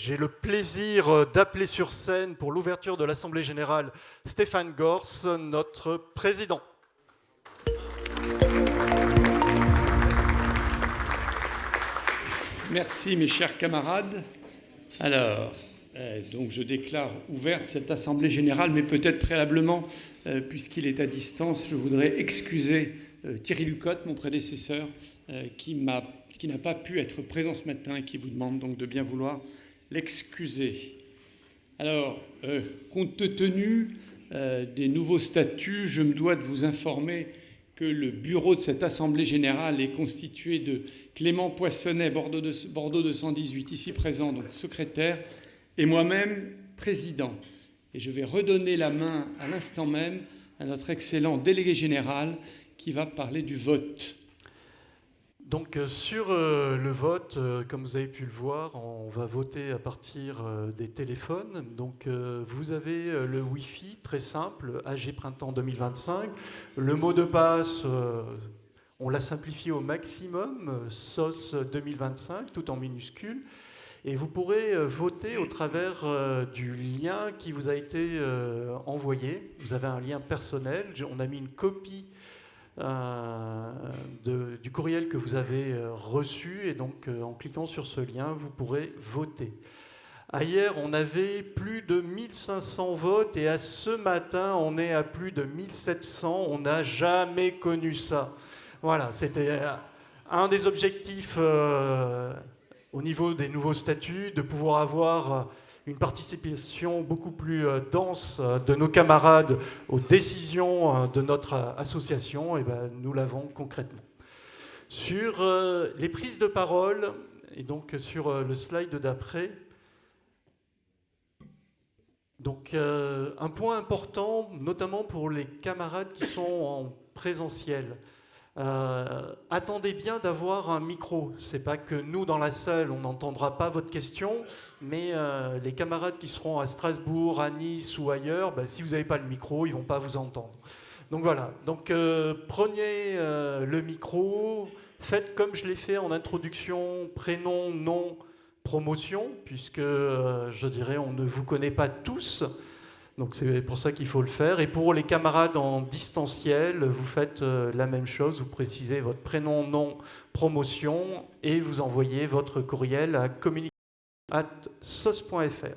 J'ai le plaisir d'appeler sur scène pour l'ouverture de l'Assemblée générale Stéphane Gors, notre président. Merci mes chers camarades. Alors, donc je déclare ouverte cette Assemblée générale, mais peut-être préalablement, puisqu'il est à distance, je voudrais excuser Thierry Lucotte, mon prédécesseur, qui n'a pas pu être présent ce matin et qui vous demande donc de bien vouloir l'excuser. Alors, compte tenu des nouveaux statuts, je me dois de vous informer que le bureau de cette Assemblée générale est constitué de Clément Poissonnet, Bordeaux 218, ici présent, donc secrétaire, et moi-même, président. Et je vais redonner la main à l'instant même à notre excellent délégué général qui va parler du vote. Donc sur le vote, comme vous avez pu le voir, on va voter à partir des téléphones. Donc vous avez le Wi-Fi, très simple, AG Printemps 2025. Le mot de passe, on l'a simplifié au maximum, SOS 2025, tout en minuscules. Et vous pourrez voter au travers du lien qui vous a été envoyé. Vous avez un lien personnel. On a mis une copie du courriel que vous avez reçu, et donc en cliquant sur ce lien, vous pourrez voter. Hier, on avait plus de 1500 votes, et à ce matin, on est à plus de 1700. On n'a jamais connu ça. Voilà, c'était un des objectifs au niveau des nouveaux statuts, de pouvoir avoir une participation beaucoup plus dense de nos camarades aux décisions de notre association. Et ben, nous l'avons concrètement. Sur les prises de parole, et donc sur le slide d'après, donc un point important, notamment pour les camarades qui sont en présentiel. Attendez bien d'avoir un micro. C'est pas que nous, dans la salle, on n'entendra pas votre question, mais les camarades qui seront à Strasbourg, à Nice ou ailleurs, si vous n'avez pas le micro, ils ne vont pas vous entendre. Donc voilà. Donc prenez le micro, faites comme je l'ai fait en introduction, prénom, nom, promotion, puisque je dirais on ne vous connaît pas tous. Donc c'est pour ça qu'il faut le faire. Et pour les camarades en distanciel, vous faites la même chose. Vous précisez votre prénom, nom, promotion, et vous envoyez votre courriel à communication@sos.fr.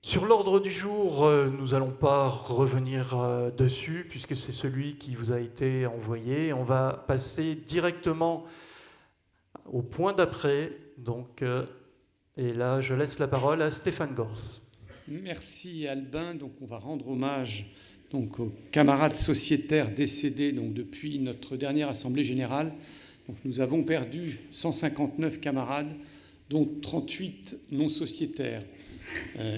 Sur l'ordre du jour, nous n'allons pas revenir dessus, puisque c'est celui qui vous a été envoyé. On va passer directement au point d'après. Donc... Et là, je laisse la parole à Stéphane Gors. Merci Albin. Donc, on va rendre hommage donc, aux camarades sociétaires décédés donc, depuis notre dernière Assemblée générale. Donc, nous avons perdu 159 camarades, dont 38 non sociétaires.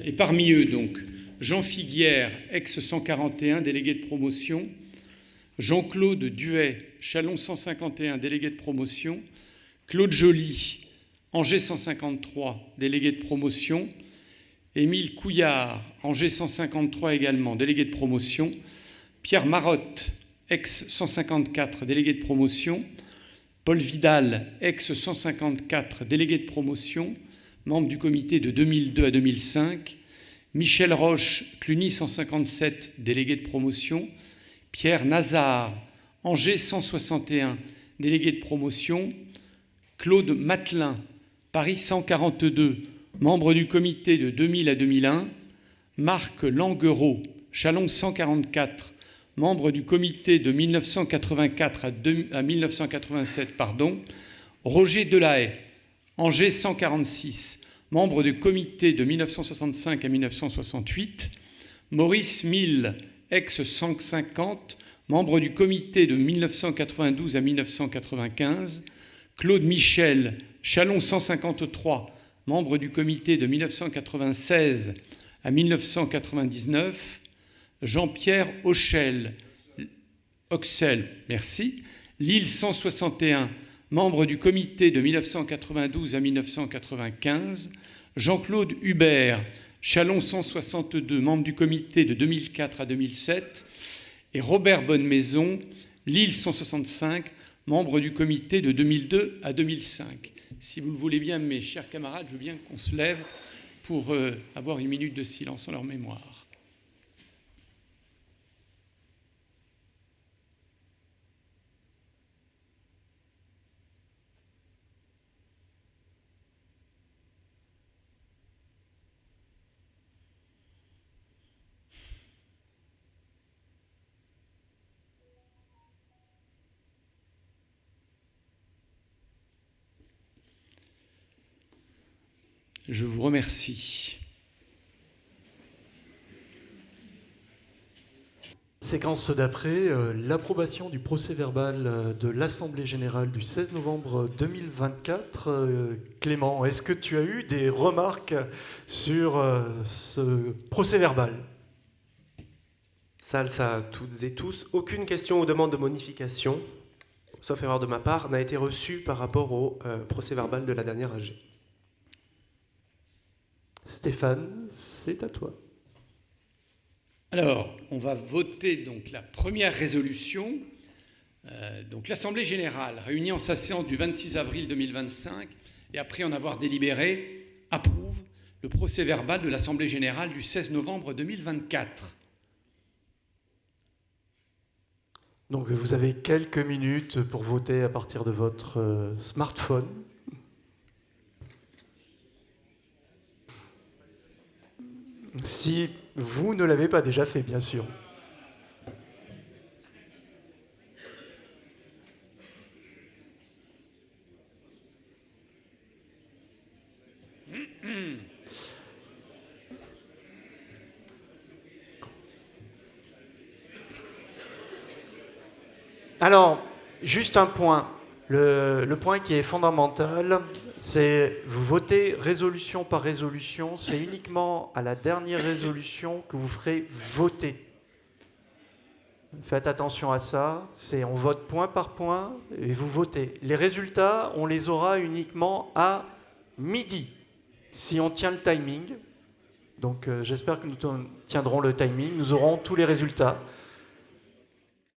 Et parmi eux, donc, Jean Figuière, ex-141, délégué de promotion, Jean-Claude Duet, Chalon 151, délégué de promotion, Claude Joly, Angers 153, délégué de promotion, Émile Couillard, Angers 153 également, délégué de promotion, Pierre Marotte, ex-154, délégué de promotion, Paul Vidal, ex-154, délégué de promotion, membre du comité de 2002 à 2005, Michel Roche, Cluny 157, délégué de promotion, Pierre Nazard, Angers 161, délégué de promotion, Claude Matelin, Paris 142, membre du comité de 2000 à 2001, Marc Languereau, Chalon 144, membre du comité de 1984 à 1987, Roger Delahaye, Angers 146, membre du comité de 1965 à 1968, Maurice Mille, ex-150, membre du comité de 1992 à 1995, Claude Michel, Chalon 153, membre du comité de 1996 à 1999, Jean-Pierre Oxel, Lille 161, membre du comité de 1992 à 1995, Jean-Claude Hubert, Chalon 162, membre du comité de 2004 à 2007, et Robert Bonnemaison, Lille 165, membre du comité de 2002 à 2005. si vous le voulez bien, mes chers camarades, je veux bien qu'on se lève pour avoir une minute de silence en leur mémoire. Je vous remercie. Séquence d'après, l'approbation du procès-verbal de l'Assemblée générale du 16 novembre 2024. Clément, est-ce que tu as eu des remarques sur ce procès-verbal ? Salsa à toutes et tous. Aucune question ou demande de modification, sauf erreur de ma part, n'a été reçue par rapport au procès-verbal de la dernière AG. Stéphane, c'est à toi. Alors, on va voter donc la première résolution. Donc l'Assemblée générale, réunie en sa séance du 26 avril 2025, et après en avoir délibéré, approuve le procès-verbal de l'Assemblée générale du 16 novembre 2024. Donc vous avez quelques minutes pour voter à partir de votre smartphone. Si vous ne l'avez pas déjà fait, bien sûr. Alors, juste un point. Le point qui est fondamental, c'est vous votez résolution par résolution. C'est uniquement à la dernière résolution que vous ferez voter. Faites attention à ça. On vote point par point et vous votez. Les résultats, on les aura uniquement à midi, si on tient le timing. Donc j'espère que nous tiendrons le timing. Nous aurons tous les résultats.